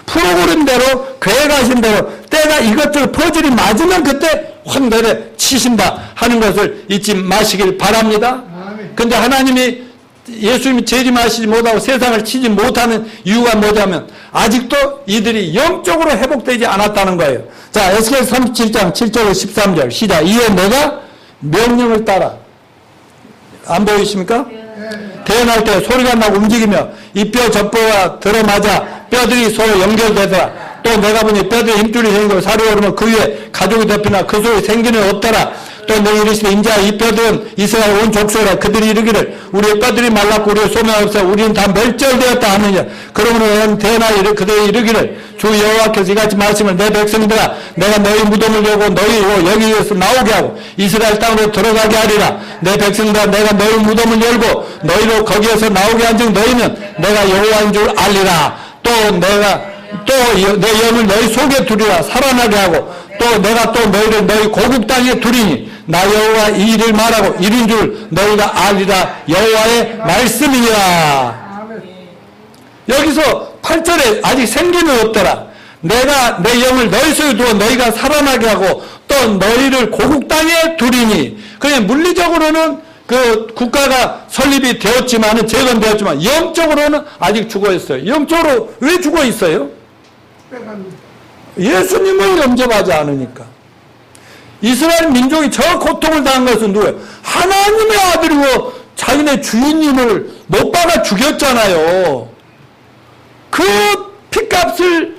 프로그램대로 계획하신 대로 때가 이것들 퍼즐이 맞으면 그때 확 내려 치신다 하는 것을 잊지 마시길 바랍니다. 근데 하나님이 예수님이 재림하시지 못하고 세상을 치지 못하는 이유가 뭐냐면 아직도 이들이 영적으로 회복되지 않았다는 거예요. 자, 에스겔 37장 7절 13절 시작. 이에 내가 명령을 따라 안 보이십니까? 태어날 때 소리가 나고 움직이며 이 뼈 저 뼈가 들어맞아 뼈들이 서로 연결되더라. 또 내가 보니 뼈들이 힘줄이 생기고 살이 오르면 그 위에 가죽이 덮이나 그 속에 생기는 없더라. 또 내가 이르시되 인자 이 뼈들은 이스라엘 온 족속이라. 그들이 이르기를 우리의 뼈들이 말랐고 우리의 소매가 없어 우리는 다 멸절되었다 하느냐. 그러므로 대나 그들이 이르기를 주 여호와께서 이같이 말씀을 내 백성들아 내가 너희 무덤을 열고 너희 여기에서 나오게 하고 이스라엘 땅으로 들어가게 하리라. 내 백성들아 내가 너희 무덤을 열고 너희로 거기에서 나오게 한즉 너희는 내가 여호와인 줄 알리라. 또 내가 또 내 영을 너희 속에 두리라. 살아나게 하고 또 내가 또 너희를 너희 고국 땅에 두리니 나 여호와 이 일을 말하고 이른 줄 너희가 알리라. 여호와의 말씀이니라. 여기서 8절에 아직 생기는 없더라. 내가 내 영을 너희 속에 두어 너희가 살아나게 하고 또 너희를 고국 땅에 두리니. 그냥 물리적으로는 그 국가가 설립이 되었지만은 재건되었지만 영적으로는 아직 죽어 있어요. 영적으로 왜 죽어 있어요? 예수님을 영접하지 않으니까. 이스라엘 민족이 저 고통을 당한 것은 누구예요? 하나님의 아들이고 자기네 주인님을 못 박아 죽였잖아요. 그 핏값을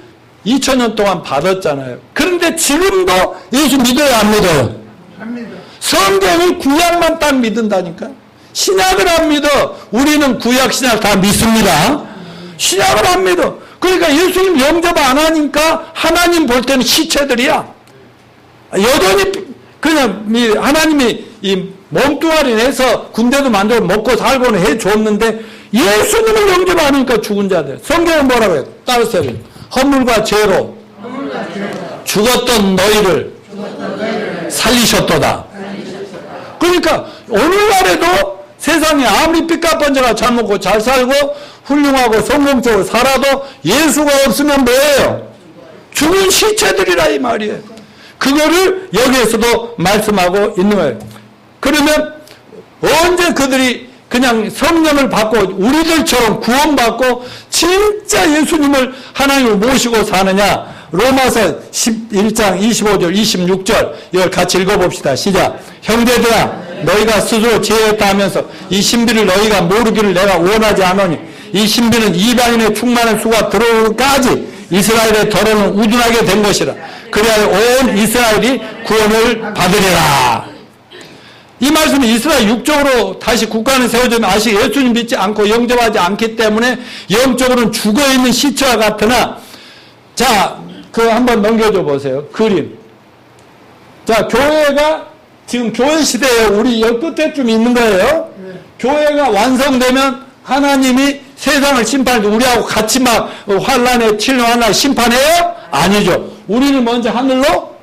2000년 동안 받았잖아요. 그런데 지금도 예수 믿어요 안 믿어요? 안 믿어. 성경을 구약만 딱 믿는다니까. 신약을 안 믿어. 우리는 구약 신약 다 믿습니다. 신약을 안 믿어. 그러니까 예수님 영접 안 하니까 하나님 볼 때는 시체들이야. 여전히 그냥 하나님이 이 몸뚱아리 내서 군대도 만들어 먹고 살고는 해줬는데 예수님을 영접 안 하니까 죽은 자들. 성경은 뭐라고 해요? 따르세요. 허물과 죄로 죽었던 너희를 살리셨도다. 그러니까 오늘날에도 세상에 아무리 삐까 번져가 잘 먹고 잘 살고 훌륭하고 성공적으로 살아도 예수가 없으면 뭐예요? 죽은 시체들이라 이 말이에요. 그거를 여기에서도 말씀하고 있는 거예요. 그러면 언제 그들이 그냥 성령을 받고 우리들처럼 구원받고 진짜 예수님을 하나님을 모시고 사느냐? 로마서 11장 25절 26절 이걸 같이 읽어봅시다. 시작. 형제들아 너희가 스스로 지혜였다 하면서 이 신비를 너희가 모르기를 내가 원하지 않으니 이 신비는 이방인의 충만한 수가 들어오기까지 이스라엘의 덫은 우둔하게 된 것이라. 그래야 온 이스라엘이 구원을 받으리라. 이 말씀은 이스라엘 육적으로 다시 국가는 세워지면 아직 예수님 믿지 않고 영접하지 않기 때문에 영적으로는 죽어있는 시체와 같으나 자, 그 한번 넘겨줘 보세요. 그림. 자, 교회가 지금 교회 시대에 우리 여 끝에쯤 있는 거예요. 교회가 완성되면 하나님이 세상을 심판해 우리하고 같이 막 환란에 칠환란 심판해요? 아니죠. 우리는 먼저 하늘로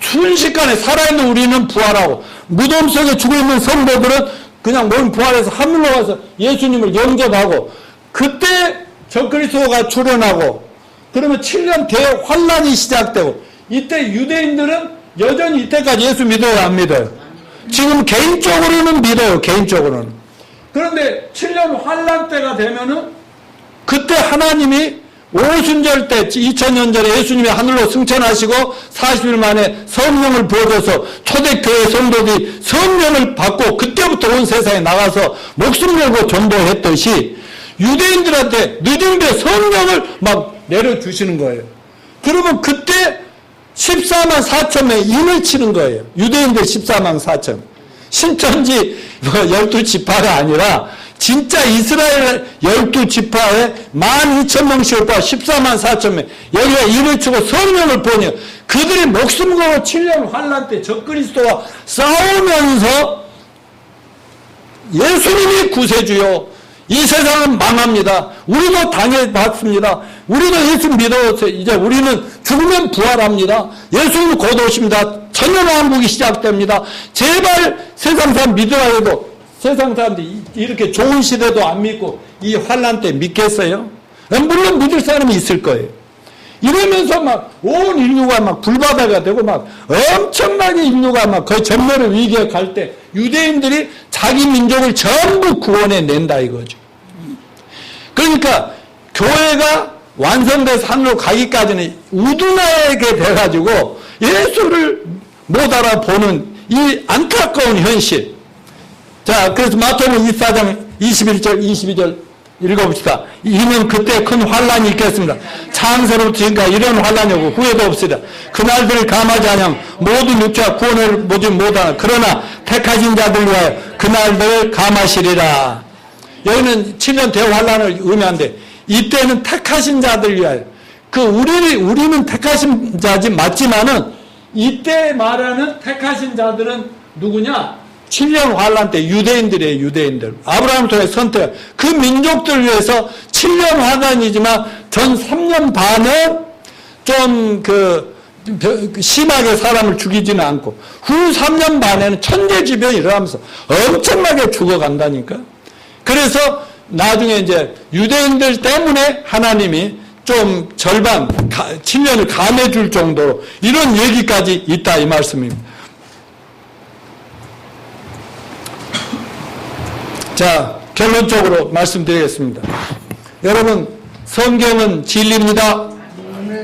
순식간에 살아있는 우리는 부활하고 무덤 속에 죽어있는 성도들은 그냥 몸 부활해서 하늘로 가서 예수님을 영접하고 그때 적그리스도가 출현하고 그러면 7년 대환란이 시작되고 이때 유대인들은 여전히 이때까지 예수 믿어요, 안 믿어요? 지금 개인적으로는 믿어요, 개인적으로는. 그런데 7년 환란 때가 되면은 그때 하나님이 오순절 때 2000년 전에 예수님이 하늘로 승천하시고 40일 만에 성령을 부어줘서 초대교회 성도들이 성령을 받고 그때부터 온 세상에 나가서 목숨 걸고 전도했듯이 유대인들한테 늦은 데 성령을 막 내려주시는 거예요. 그러면 그때 14만 4천 명이 인을 치는 거예요. 유대인들 14만 4천. 신천지 12지파가 아니라 진짜 이스라엘 12지파에 12,000명씩을 뽑아 14만 4천 명. 여기가 인을 치고 성령을 보니 그들이 목숨 걸고 7년 환란 때 적그리스도와 싸우면서 예수님이 구세주요. 이 세상은 망합니다. 우리도 당해봤습니다. 우리도 예수 믿어서 이제 우리는 죽으면 부활합니다. 예수님 곧 오십니다. 천년왕국이 시작됩니다. 제발 세상 사람 믿으라 해도 세상 사람들이 이렇게 좋은 시대도 안 믿고 이 환란 때 믿겠어요? 물론 믿을 사람이 있을 거예요. 이러면서 막 온 인류가 막 불바다가 되고 막 엄청나게 인류가 막 거의 전멸의 위기에 갈 때 유대인들이 자기 민족을 전부 구원해 낸다 이거죠. 그러니까 교회가 완성돼서 하늘로 가기까지는 우둔하게 돼가지고 예수를 못 알아보는 이 안타까운 현실. 자, 그래서 마태복음 24장 21절 22절 읽어봅시다. 이는 그때 큰 환란이 있겠습니다. 창세로부터 지금까지 이런 환란이 오고 후회도 없으리라. 그날들을 감하지 아니하면 모든 육체가 구원을 보지 못하나 그러나 택하신 자들 위하여 그날들을 감하시리라. 여기는 7년 대환란을 의미하는데 이때는 택하신 자들 위하여 우리는 택하신 자지 맞지만은 이때 말하는 택하신 자들은 누구냐? 7년 환란 때 유대인들이에요. 유대인들. 아브라함을 통해 선택. 그 민족들 위해서 7년 환란이지만 전 3년 반은 좀 심하게 사람을 죽이지는 않고 후 3년 반에는 천재지변이 일어나면서 엄청나게 죽어간다니까. 그래서 나중에 이제 유대인들 때문에 하나님이 좀 절반 7년을 감해줄 정도로 이런 얘기까지 있다 이 말씀입니다. 자, 결론적으로 말씀드리겠습니다. 여러분, 성경은 진리입니다.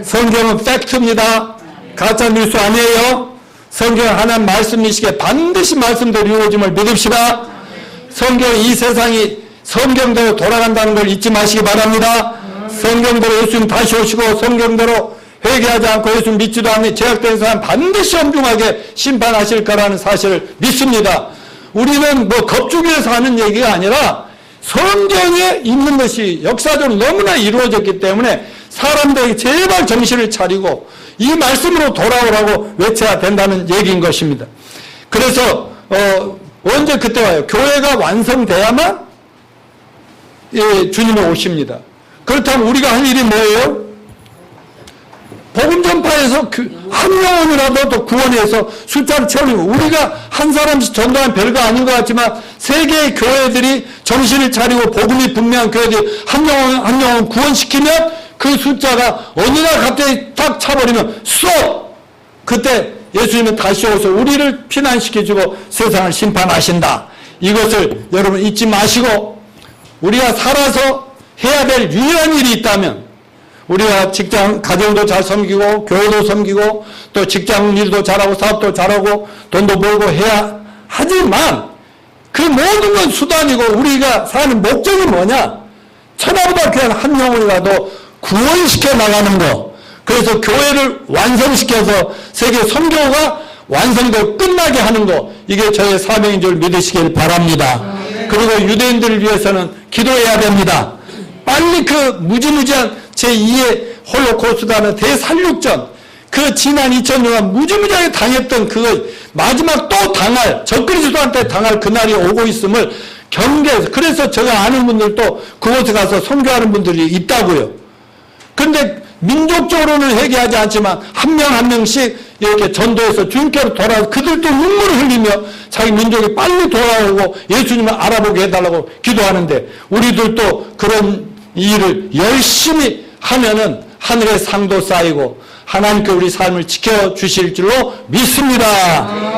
성경은 팩트입니다. 가짜 뉴스 아니에요. 성경은 하나님 말씀이시기에 반드시 말씀대로 이루어짐을 믿읍시다. 성경 이 세상이 성경대로 돌아간다는 걸 잊지 마시기 바랍니다. 성경대로 예수님 다시 오시고 성경대로 회개하지 않고 예수님 믿지도 않는 죄악된 사람 반드시 엄중하게 심판하실 거라는 사실을 믿습니다. 우리는 뭐 겁주기에서 하는 얘기가 아니라 성경에 있는 것이 역사적으로 너무나 이루어졌기 때문에 사람들이 제발 정신을 차리고 이 말씀으로 돌아오라고 외쳐야 된다는 얘기인 것입니다. 그래서 언제 그때 와요? 교회가 완성돼야만 주님이 오십니다. 그렇다면 우리가 할 일이 뭐예요? 복음 전파에서 한 영혼이라도 더 구원해서 숫자를 채우고 우리가 한 사람씩 전도하면 별거 아닌 것 같지만 세계의 교회들이 정신을 차리고 복음이 분명한 교회들이 한 영혼 구원시키면 그 숫자가 어느 날 갑자기 딱 차버리면 쏙! 그때 예수님은 다시 오셔서 우리를 피난시켜주고 세상을 심판하신다. 이것을 여러분 잊지 마시고 우리가 살아서 해야 될 유일한 일이 있다면 우리가 직장, 가정도 잘 섬기고 교회도 섬기고 또 직장 일도 잘하고 사업도 잘하고 돈도 벌고 해야 하지만 그 모든 건 수단이고 우리가 사는 목적이 뭐냐? 천하보다 그냥 한 영혼이라도 구원시켜 나가는 거. 그래서 교회를 완성시켜서 세계 선교가 완성되고 끝나게 하는 거. 이게 저의 사명인 줄 믿으시길 바랍니다. 그리고 유대인들을 위해서는 기도해야 됩니다. 빨리 그 무지무지한 제2의 홀로코스트라는 대살육전, 그 지난 2000년간 무지무지하게 당했던 그거 마지막 또 당할, 적그리스도한테 당할 그날이 오고 있음을 경계해서, 그래서 제가 아는 분들도 그곳에 가서 선교하는 분들이 있다고요. 그런데 민족적으로는 회개하지 않지만 한 명 한 명씩 이렇게 전도해서 주님께로 돌아와서 그들도 눈물을 흘리며 자기 민족이 빨리 돌아오고 예수님을 알아보게 해달라고 기도하는데 우리들도 그런 일을 열심히 하면은 하늘의 상도 쌓이고 하나님께 우리 삶을 지켜주실 줄로 믿습니다.